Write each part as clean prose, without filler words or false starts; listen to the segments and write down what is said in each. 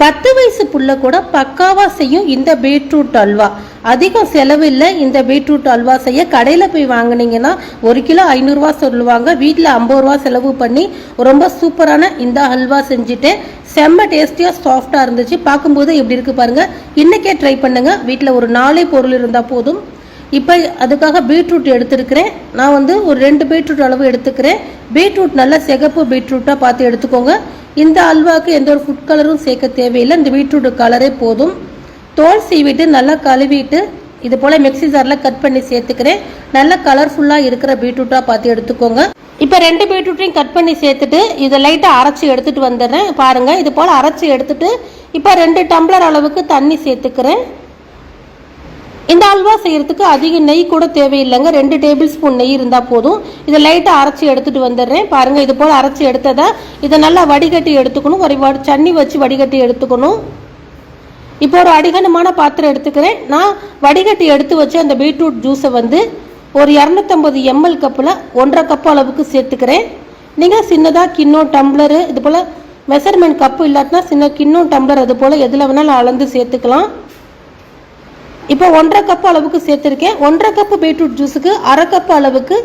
10 வயசு புள்ள கூட பக்காவா செய்யும் இந்த பீட்ரூட் அல்வா. அதிகம் செலவு இல்லை. இந்த பீட்ரூட் அல்வா செய்ய கடையில் போய் வாங்கினீங்கன்னா 1 கிலோ 500 ரூபா சொல்லுவாங்க. வீட்டில் 50 ரூபா செலவு பண்ணி ரொம்ப சூப்பரான இந்த அல்வா செஞ்சுட்டேன். செம்ம டேஸ்டியாக சாஃப்டாக இருந்துச்சு. பார்க்கும்போது எப்படி இருக்குது பாருங்கள். இன்றைக்கே ட்ரை பண்ணுங்கள். வீட்டில் ஒரு 4 பொருள் இருந்தால் போதும். இப்போ அதுக்காக பீட்ரூட் எடுத்துருக்கிறேன். நான் ஒரு 2 பீட்ரூட் அளவு எடுத்துக்கிறேன். பீட்ரூட் நல்லா சிகப்பு பீட்ரூட்டாக பார்த்து எடுத்துக்கோங்க. இந்த அல்வாவுக்கு எந்த ஒரு ஃபுட் கலரும் சேர்க்க தேவையில்லை. இந்த பீட்ரூட் கலரே போதும். தோல் சீவிட்டு நல்லா கழுவிட்டு இது போல் மிக்ஸி ஜாரில் கட் பண்ணி சேர்த்துக்கிறேன். நல்லா கலர்ஃபுல்லாக இருக்கிற பீட்ரூட்டாக பார்த்து எடுத்துக்கோங்க. இப்போ 2 பீட்ரூட்டையும் கட் பண்ணி சேர்த்துட்டு இதை லைட்டாக அரைச்சி எடுத்துகிட்டு வந்துடுறேன். பாருங்கள், இது போல் அரைச்சி எடுத்துட்டு இப்போ 2 டம்ளர் அளவுக்கு தண்ணி சேர்த்துக்கிறேன். இந்த அல்வா செய்யறதுக்கு அதிக நெய் கூட தேவையில்லைங்க. 2 டேபிள் ஸ்பூன் நெய் இருந்தால் போதும். இதை லைட்டாக அரைச்சி எடுத்துகிட்டு வந்துடுறேன். பாருங்கள், இது போல் அரைச்சி எடுத்ததை இதை நல்லா வடிகட்டி எடுத்துக்கணும். ஒரு சன்னி வச்சு வடிகட்டி எடுத்துக்கணும். இப்போ ஒரு அடிகனமான பாத்திரம் எடுத்துக்கிறேன். நான் வடிகட்டி எடுத்து வச்சு அந்த பீட்ரூட் ஜூஸை ஒரு 250 ml கப்பில் 1.5 கப் அளவுக்கு சேர்த்துக்கிறேன். நீங்கள் சின்னதாக கிண்ணம் டம்ளரு இது போல் மெஷர்மெண்ட் கப்பு இல்லாட்டினா சின்ன கிண்ணம் டம்ளர் அது போல் எதில் வேணாலும் அளந்து சேர்த்துக்கலாம். இப்போ 1.5 கப் அளவுக்கு சேர்த்துருக்கேன். 1.5 கப்பு பீட்ரூட் ஜூஸுக்கு 1/2 கப் அளவுக்கு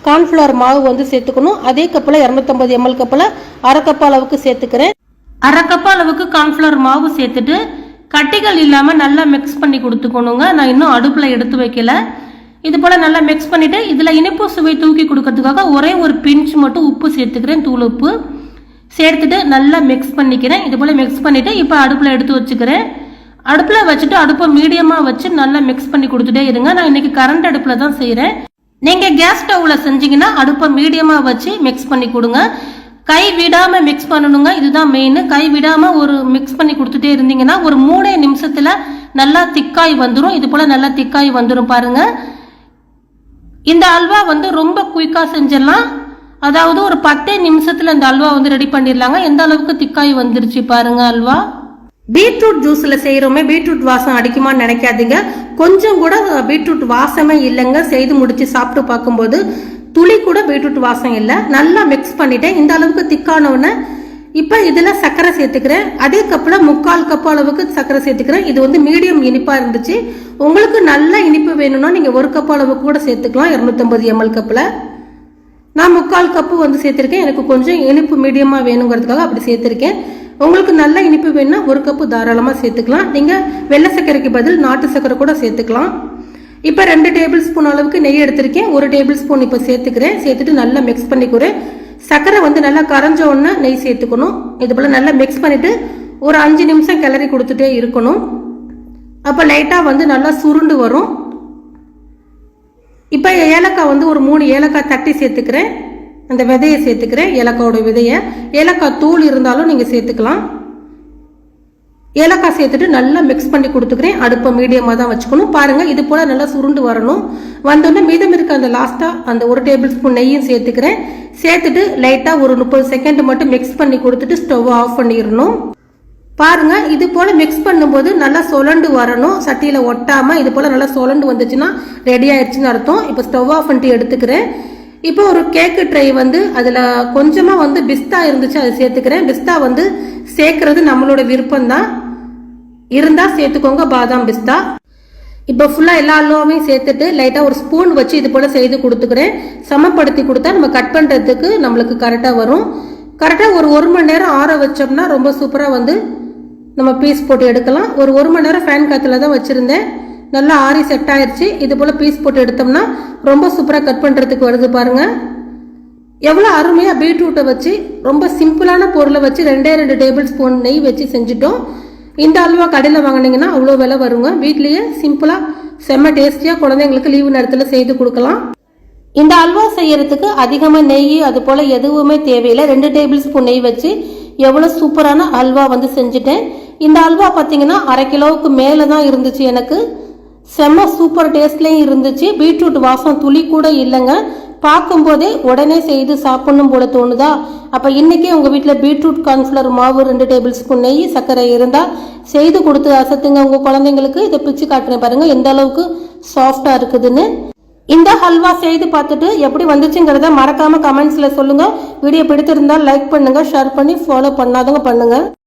கார்ன்ஃப்ளவர் மாவு சேர்த்துக்கணும். அதே கப்பில் 250 ml கப்பில் 1/2 கப் அளவுக்கு சேர்த்துக்கிறேன். 1/2 கப் அளவுக்கு கார்ன்ஃப்ளவர் மாவு சேர்த்துட்டு கட்டிகள் இல்லாமல் நல்லா மிக்ஸ் பண்ணி கொடுத்துக்கணுங்க. நான் இன்னும் அடுப்பில் எடுத்து வைக்கல. இது போல் நல்லா மிக்ஸ் பண்ணிவிட்டு இதில் இனிப்பு சுவை தூக்கி கொடுக்கறதுக்காக ஒரே ஒரு பிஞ்ச் மட்டும் உப்பு சேர்த்துக்கிறேன். தூள் உப்பு சேர்த்துட்டு நல்லா மிக்ஸ் பண்ணிக்கிறேன். இது போல் மிக்ஸ் பண்ணிவிட்டு இப்போ அடுப்பில் எடுத்து வச்சுக்கிறேன். அடுப்பில் வச்சுட்டு அடுப்பை மீடியமாக வச்சு நல்லா மிக்ஸ் பண்ணி கொடுத்துட்டே இருங்க. நான் இன்னைக்கு கரண்ட் அடுப்பில் தான் செய்கிறேன். நீங்கள் கேஸ் ஸ்டவ்வில் செஞ்சீங்கன்னா அடுப்பை மீடியமாக வச்சு மிக்ஸ் பண்ணி கொடுங்க. கை விடாமல் மிக்ஸ் பண்ணணுங்க. இதுதான் மெயின். கை விடாமல் ஒரு மிக்ஸ் பண்ணி கொடுத்துட்டே இருந்தீங்கன்னா ஒரு 3 நிமிஷத்தில் நல்லா திக்காய் வந்துடும். இது போல் நல்லா திக்காய் வந்துடும். பாருங்கள், இந்த அல்வா ரொம்ப குயிக்காக செஞ்சிடலாம். அதாவது ஒரு 10 நிமிஷத்தில் இந்த அல்வா ரெடி பண்ணிடலாங்க. எந்த அளவுக்கு திக்காய் வந்துருச்சு பாருங்கள் அல்வா. பீட்ரூட் ஜூஸில் செய்கிறோமே பீட்ரூட் வாசம் அடிக்குமான்னு நினைக்காதீங்க. கொஞ்சம் கூட பீட்ரூட் வாசமே இல்லைங்க. செய்து முடித்து சாப்பிட்டு பார்க்கும்போது துளி கூட பீட்ரூட் வாசம் இல்லை. நல்லா மிக்ஸ் பண்ணிட்டேன். இந்த அளவுக்கு திக்கானவுடனே இப்போ இதில் சர்க்கரை சேர்த்துக்கிறேன். அதே கப்பில் 3/4 கப் அளவுக்கு சர்க்கரை சேர்த்துக்கிறேன். இது மீடியம் இனிப்பாக இருந்துச்சு. உங்களுக்கு நல்ல இனிப்பு வேணும்னா நீங்கள் 1 கப் அளவுக்கு கூட சேர்த்துக்கலாம். 250 ml கப்பில் நான் 3/4 கப்பு சேர்த்துருக்கேன். எனக்கு கொஞ்சம் இனிப்பு மீடியமாக வேணுங்கிறதுக்காக அப்படி சேர்த்துருக்கேன். உங்களுக்கு நல்ல இனிப்பு வேணும்னா 1 கப்பு தாராளமாக சேர்த்துக்கலாம். நீங்கள் வெள்ளை சர்க்கரைக்கு பதில் நாட்டு சர்க்கரை கூட சேர்த்துக்கலாம். இப்போ 2 டேபிள் ஸ்பூன் அளவுக்கு நெய் எடுத்திருக்கேன். 1 டேபிள் ஸ்பூன் இப்போ சேர்த்துக்கிறேன். சேர்த்துட்டு நல்லா மிக்ஸ் பண்ணிக்கிறேன். சர்க்கரை நல்லா கரைஞ்ச உடனே நெய் சேர்த்துக்கணும். இது போல் நல்லா மிக்ஸ் பண்ணிவிட்டு ஒரு 5 நிமிஷம் கிளறி கொடுத்துட்டே இருக்கணும். அப்போ லைட்டாக நல்லா சுருண்டு வரும். இப்போ ஏலக்காய் ஒரு 3 ஏலக்காய் தட்டி சேர்த்துக்கிறேன். அந்த விதையை சேர்த்துக்கிறேன். ஏலக்காயோட விதையை, ஏலக்காய் தூள் இருந்தாலும் நீங்கள் சேர்த்துக்கலாம். ஏலக்காய் சேர்த்துட்டு நல்லா மிக்ஸ் பண்ணி கொடுத்துக்கிறேன். அடுப்பை மீடியமாக தான் வச்சுக்கணும். பாருங்கள், இது போல் நல்லா சுருண்டு வரணும். வந்தோடனே மீதம் இருக்க அந்த லாஸ்ட்டாக அந்த 1 டேபிள் ஸ்பூன் நெய்யும் சேர்த்துக்கிறேன். சேர்த்துட்டு லைட்டாக ஒரு 30 செகண்ட் மட்டும் மிக்ஸ் பண்ணி கொடுத்துட்டு ஸ்டவ் ஆஃப் பண்ணிடணும். பாருங்கள், இது போல் மிக்ஸ் பண்ணும்போது நல்லா சொலண்டு வரணும். சட்டியில் ஒட்டாமல் இது போல் நல்லா சொலண்டு வந்துச்சுன்னா ரெடி ஆயிடுச்சுன்னு அர்த்தம். இப்போ ஸ்டவ் ஆஃப் பண்ணிட்டு எடுத்துக்கிறேன். இப்போ ஒரு கேக்கு ட்ரை அதில் கொஞ்சமாக பிஸ்தா இருந்துச்சு, அதை சேர்த்துக்கிறேன். பிஸ்தா சேர்க்கறது நம்மளோட விருப்பம் தான். இருந்தால் சேர்த்துக்கோங்க பாதாம் பிஸ்தா. இப்போ ஃபுல்லாக எல்லா அல்வாவையும் சேர்த்துட்டு லைட்டாக ஒரு ஸ்பூன் வச்சு இது போல் செய்து கொடுத்துக்கிறேன். சமப்படுத்தி கொடுத்தா நம்ம கட் பண்ணுறதுக்கு நம்மளுக்கு கரெக்டாக வரும். கரெக்டாக ஒரு 1 மணி நேரம் ஆற வச்சோம்னா ரொம்ப சூப்பராக நம்ம பீஸ் போட்டு எடுக்கலாம். ஒரு 1 மணி நேரம் ஃபேன் காற்றுல தான் வச்சுருந்தேன். நல்லா ஆறி செட் ஆயிடுச்சு. இது போல் பீஸ் போட்டு எடுத்தோம்னா ரொம்ப சூப்பராக கட் பண்ணுறதுக்கு வருது. பாருங்கள், எவ்வளோ அருமையாக பீட்ரூட்டை வச்சு ரொம்ப சிம்பிளான பொருளை வச்சு 2 டேபிள் ஸ்பூன் நெய் வச்சு செஞ்சுட்டோம். இந்த அல்வா கடையில் வாங்கினீங்கன்னா அவ்வளோ விலை வருங்க. வீட்லேயே சிம்பிளாக செம்ம டேஸ்டியாக குழந்தைங்களுக்கு லீவு நேரத்தில் செய்து கொடுக்கலாம். இந்த அல்வா செய்யறதுக்கு அதிகமாக நெய் அது போல் எதுவுமே தேவையில்லை. 2 டேபிள் ஸ்பூன் நெய் வச்சு எவ்வளோ சூப்பரான அல்வா செஞ்சுட்டேன். இந்த அல்வா பார்த்தீங்கன்னா 1/2 கிலோவுக்கு மேலே தான் இருந்துச்சு. எனக்கு செம்ம சூப்பர் டேஸ்ட்லேயும் இருந்துச்சு. பீட்ரூட் வாசம் துளி கூட இல்லைங்க. பார்க்கும்போதே உடனே செய்து சாப்பிடணும் போல தோணுதா? அப்போ இன்றைக்கே உங்கள் வீட்டில் பீட்ரூட் கார்ன்ஃப்ளவர் மாவு 2 டேபிள் ஸ்பூன் நெய் சர்க்கரை இருந்தால் செய்து கொடுத்து அசத்துங்க உங்கள் குழந்தைங்களுக்கு. இதை பிச்சு காட்டுறேன் பாருங்கள் எந்த அளவுக்கு சாஃப்டாக இருக்குதுன்னு. இந்த ஹல்வா செய்து பார்த்துட்டு எப்படி வந்துச்சுங்கிறத மறக்காமல் கமெண்ட்ஸில் சொல்லுங்கள். வீடியோ பிடித்திருந்தால் லைக் பண்ணுங்கள், ஷேர் பண்ணி ஃபாலோ பண்ணாதவங்க பண்ணுங்கள்.